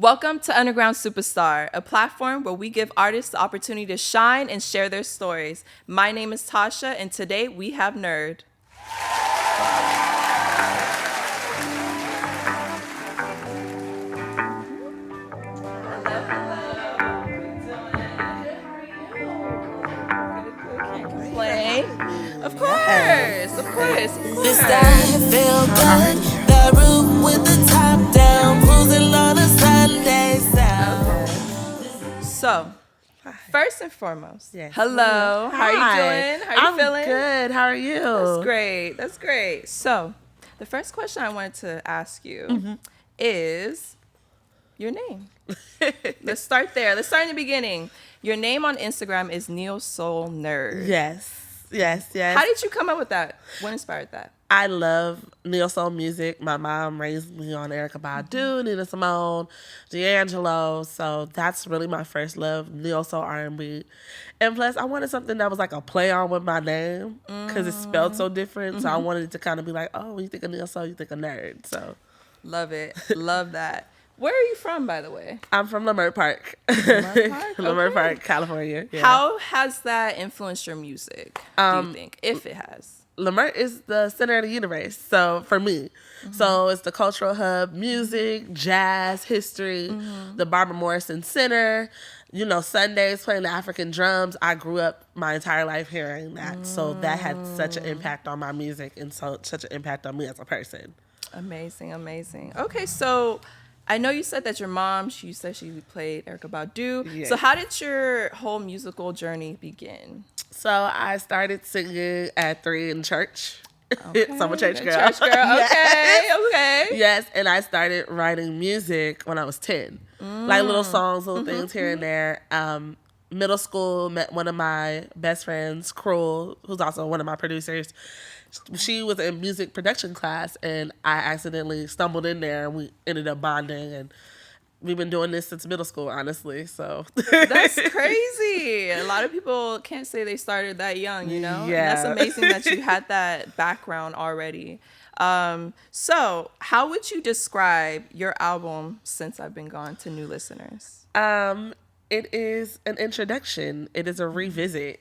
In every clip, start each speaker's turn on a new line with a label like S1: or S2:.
S1: Welcome to Underground Superstar, a platform where we give artists the opportunity to shine and share their stories. My name is Tasha, and today we have Nurd. Of course, of course, of course.
S2: This time feel good. The roof with the top down, cruising on a Sunday sound.
S1: So, first and foremost,
S3: Yes.
S1: hello. How are you doing? How are you
S3: I'm
S1: feeling?
S3: good. How are you?
S1: That's great. That's great. So, the first question I wanted to ask you is your name. Let's start there. Let's start in the beginning. Your name on Instagram is Neo Soul Nerd.
S3: Yes.
S1: How did you come up with that? What inspired that?
S3: I love neo soul music. My mom raised me on Erykah Badu, Nina Simone, D'Angelo. So that's really my first love, neo soul R&B. And plus, I wanted something that was like a play on with my name because it's spelled so different. So I wanted it to kind of be like, oh, when you think of neo soul, you think of nerd. So
S1: Love it. Love that. Where are you from, by the way?
S3: I'm from Leimert Park,
S1: Okay.
S3: Park, California. Yeah.
S1: How has that influenced your music, do you think, if it has?
S3: Leimert is the center of the universe. So for me, so it's the cultural hub, music, jazz, history, the Barbara Morrison Center. You know, Sundays playing the African drums. I grew up my entire life hearing that, so that had such an impact on my music and such an impact on me as a person.
S1: Amazing, amazing. Okay, so I know you said that your mom, she said she played Erykah Badu.
S3: Yeah.
S1: So how did your whole musical journey begin?
S3: So I started singing at 3 in church.
S1: Okay,
S3: So I'm a church girl.
S1: Church girl. Okay, okay.
S3: Yes, and I started writing music when I was 10. Like little songs, little things here and there. Middle school, met one of my best friends, Cruel, who's also one of my producers. She was in music production class, and I accidentally stumbled in there, and we ended up bonding, and we've been doing this since middle school, honestly. So
S1: That's crazy. A lot of people can't say they started that young, you know?
S3: Yeah.
S1: And that's amazing that you had that background already. So how would you describe your album, Since I've Been Gone, to new listeners?
S3: It is an introduction. It is a revisit.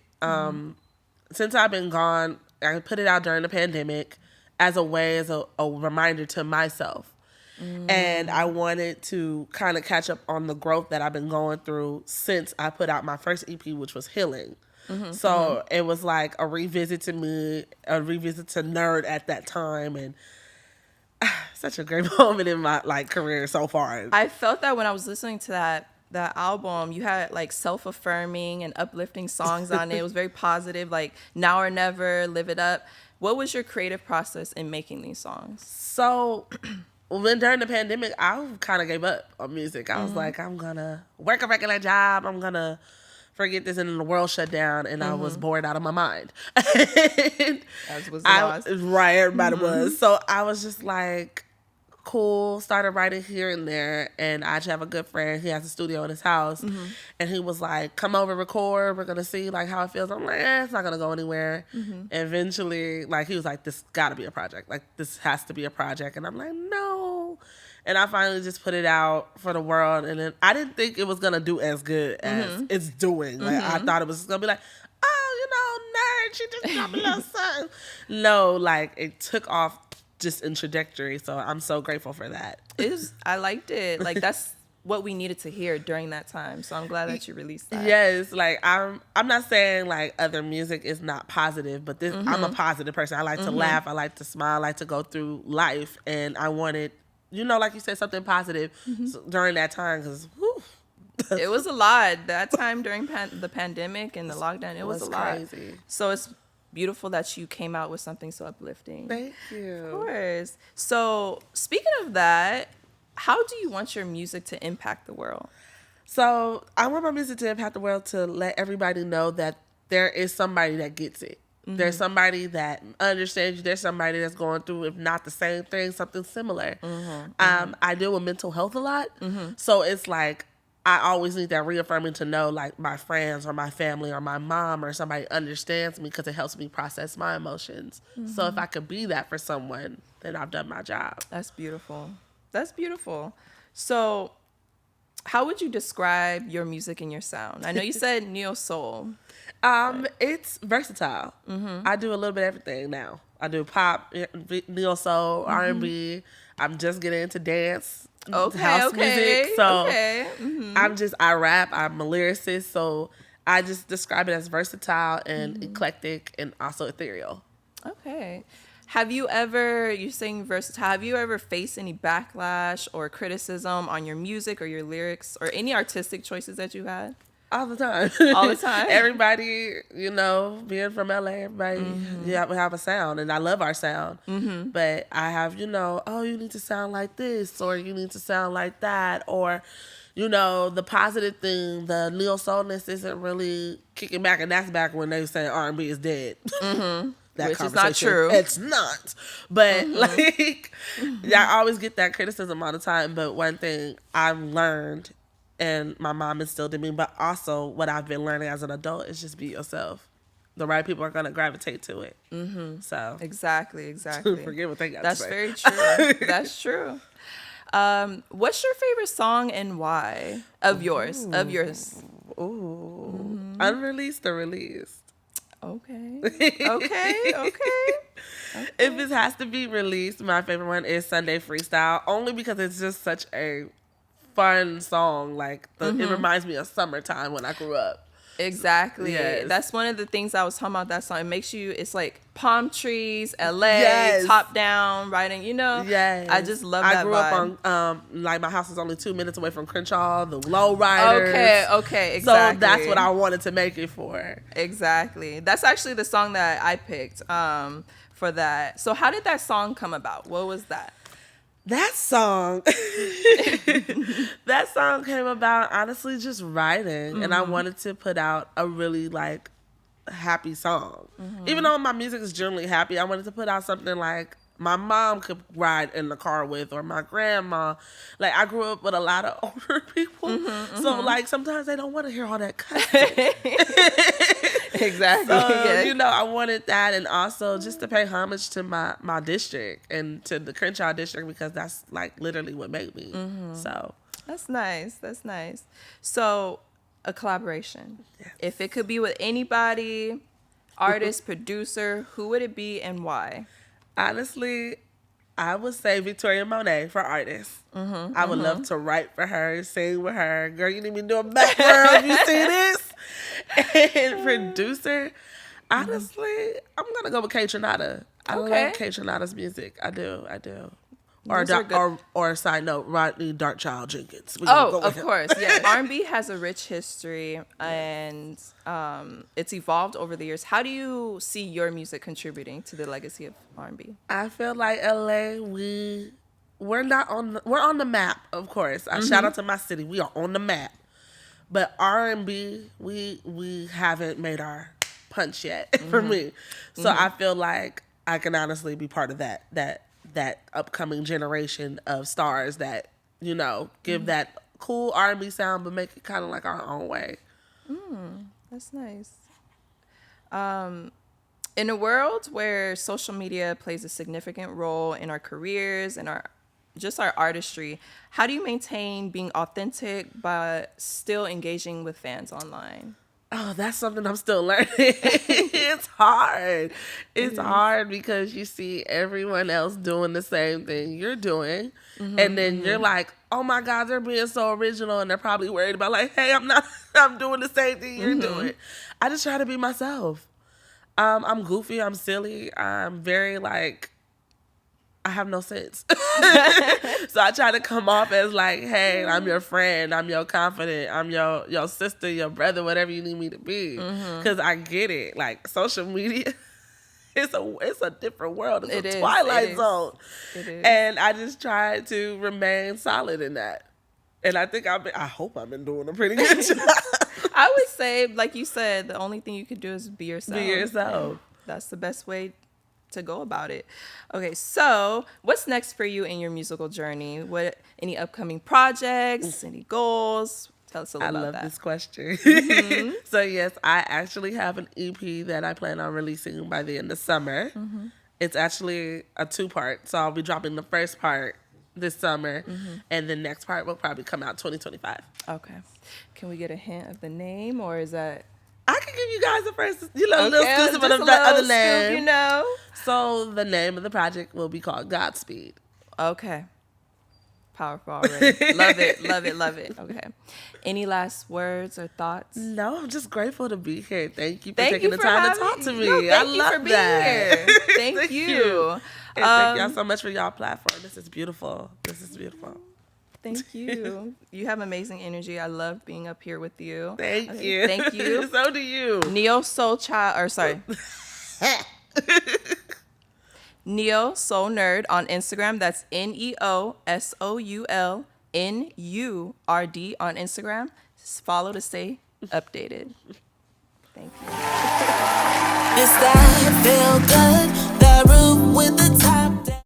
S3: Since I've been gone, I put it out during the pandemic as a way, as a reminder to myself. And I wanted to kind of catch up on the growth that I've been going through since I put out my first EP, which was Healing. So it was like a revisit to me, a revisit to Nerd at that time. And such a great moment in my career so far.
S1: I felt that when I was listening to that album, you had like self-affirming and uplifting songs on it. It was very positive, like Now or Never, Live It Up. What was your creative process in making these songs?
S3: So when during the pandemic, I kind of gave up on music. I was like, I'm going to work a regular job. I'm going to forget this, and then the world shut down, and I was bored out of my mind.
S1: As was lost.
S3: Right, everybody was. So I was just like, cool, started writing here and there, and I actually have a good friend. He has a studio in his house, and he was like, come over, record, we're gonna see like how it feels. I'm like, it's not gonna go anywhere. Eventually, like, he was like, this gotta be a project, like this has to be a project, and I'm like, no. And I finally just put it out for the world, and then I didn't think it was gonna do as good as it's doing. Like, I thought it was gonna be like, oh, Nerd, she just dropped a little something. No, like, it took off just in trajectory, so I'm so grateful for that.
S1: I liked it. Like, that's what we needed to hear during that time. So I'm glad that you released that.
S3: Yes, like I'm not saying like other music is not positive, but this I'm a positive person. I like to laugh, I like to smile, I like to go through life, and I wanted, like you said, something positive during that time, because
S1: it was a lot. That time during the pandemic and the lockdown, it was a lot.
S3: Crazy.
S1: So it's beautiful that you came out with something so uplifting.
S3: Thank you.
S1: Of course. So speaking of that, how do you want your music to impact the world?
S3: So I want my music to impact the world, to let everybody know that there is somebody that gets it. There's somebody that understands you. There's somebody that's going through, if not the same thing, something similar. I deal with mental health a lot. So it's like, I always need that reaffirming to know, like, my friends or my family or my mom or somebody understands me, because it helps me process my emotions. So if I could be that for someone, then I've done my job.
S1: That's beautiful. That's beautiful. So how would you describe your music and your sound? I know you said neo soul.
S3: It's versatile. I do a little bit of everything now. I do pop, neo soul, R&B. I'm just getting into dance, house music. So I rap. I'm a lyricist. So I just describe it as versatile and eclectic and also ethereal.
S1: Okay. Have you ever, you're saying versatile, have you ever faced any backlash or criticism on your music or your lyrics or any artistic choices that you had?
S3: All the time.
S1: All the time?
S3: Everybody, being from LA, everybody we have a sound, and I love our sound. But I have, oh, you need to sound like this, or you need to sound like that, or, the positive thing, the neo soulness isn't really kicking back, and that's back when they say R&B is dead.
S1: Which is not true.
S3: It's not. But I always get that criticism all the time. But one thing I've learned, and my mom instilled in me, but also what I've been learning as an adult, is just be yourself. The right people are going to gravitate to it. So
S1: Exactly.
S3: forget what they got
S1: That's
S3: to say.
S1: very true. That's true. What's your favorite song and why? Of yours.
S3: Ooh. Unreleased or released?
S1: Okay.
S3: If it has to be released, my favorite one is Sunday Freestyle, only because it's just such a fun song. Like it reminds me of summertime when I grew up.
S1: Exactly.
S3: Yes.
S1: That's one of the things I was talking about that song. It makes you, it's like palm trees, LA,
S3: Yes.
S1: top down, riding,
S3: Yes.
S1: I just love that
S3: I grew
S1: vibe.
S3: up on, my house is only 2 minutes away from Crenshaw, the low riders.
S1: Okay, exactly.
S3: So that's what I wanted to make it for.
S1: Exactly. That's actually the song that I picked for that. So how did that song come about? What was that?
S3: That song came about honestly just writing, and I wanted to put out a really happy song. Even though my music is generally happy, I wanted to put out something like my mom could ride in the car with, or my grandma. Like, I grew up with a lot of older people, so sometimes they don't want to hear all that cussing.
S1: Exactly.
S3: So, I wanted that, and also just to pay homage to my district and to the Crenshaw district, because that's literally what made me. So
S1: That's nice. So a collaboration.
S3: Yes.
S1: If it could be with anybody, artist, producer, who would it be and why?
S3: honestly, I would say Victoria Monet for artists. I would love to write for her, sing with her. Girl, you need me to do a background. You see this? And producer, honestly, I'm gonna go with K Tronada. I love K Tronada's music. I do. Or side note, Rodney Darkchild Jenkins.
S1: Of course, yeah. R&B has a rich history, and it's evolved over the years. How do you see your music contributing to the legacy of R&B?
S3: I feel like LA, we're on the map, of course. I shout out to my city. We are on the map. But R&B, we haven't made our punch yet for me. So I feel like I can honestly be part of that upcoming generation of stars that, give that cool R&B sound, but make it kind of like our own way.
S1: That's nice. In a world where social media plays a significant role in our careers and our artistry, how do you maintain being authentic but still engaging with fans online?
S3: Oh, that's something I'm still learning. It's hard. It's hard because you see everyone else doing the same thing you're doing. And then you're like, oh my God, they're being so original. And they're probably worried about hey, I'm doing the same thing you're doing. I just try to be myself. I'm goofy. I'm silly. I'm very I have no sense. So I try to come off as hey, I'm your friend, I'm your confidant, I'm your sister, your brother, whatever you need me to be. Because I get it. Social media, it's a different world. It's a twilight zone.
S1: It is.
S3: And I just try to remain solid in that. And I think I hope I've been doing a pretty good job.
S1: I would say, like you said, the only thing you could do is be yourself.
S3: Be yourself.
S1: And that's the best way to go about it. Okay, so what's next for you in your musical journey? Any upcoming projects, any goals? Tell us a little about that.
S3: I love this question. So yes, I actually have an EP that I plan on releasing by the end of summer. It's actually a 2-part, so I'll be dropping the first part this summer, and the next part will probably come out 2025.
S1: Okay. Can we get a hint of the name, or is that?
S3: I can give you guys the first, little
S1: Okay,
S3: exclusive
S1: just
S3: of
S1: a
S3: the other
S1: little
S3: name.
S1: scoop, you know?
S3: So the name of the project will be called Godspeed.
S1: Okay. Powerful already. Love it, love it, love it. Okay. Any last words or thoughts?
S3: No, I'm just grateful to be here. Thank you for
S1: Thank
S3: taking
S1: you
S3: the
S1: for
S3: time to
S1: having-
S3: talk to me.
S1: No,
S3: I
S1: thank you
S3: love
S1: for being
S3: that.
S1: here. Thank you.
S3: And thank y'all so much for y'all platform. This is beautiful. This is beautiful.
S1: Thank you. You have amazing energy. I love being up here with you.
S3: Thank
S1: Okay,
S3: you.
S1: Thank you.
S3: So do you.
S1: Neo Soul Child, or sorry. Neo Soul Nurd on Instagram. That's NEOSOULNURD on Instagram. Just follow to stay updated. Thank you.
S2: It's that feel good, that roof with the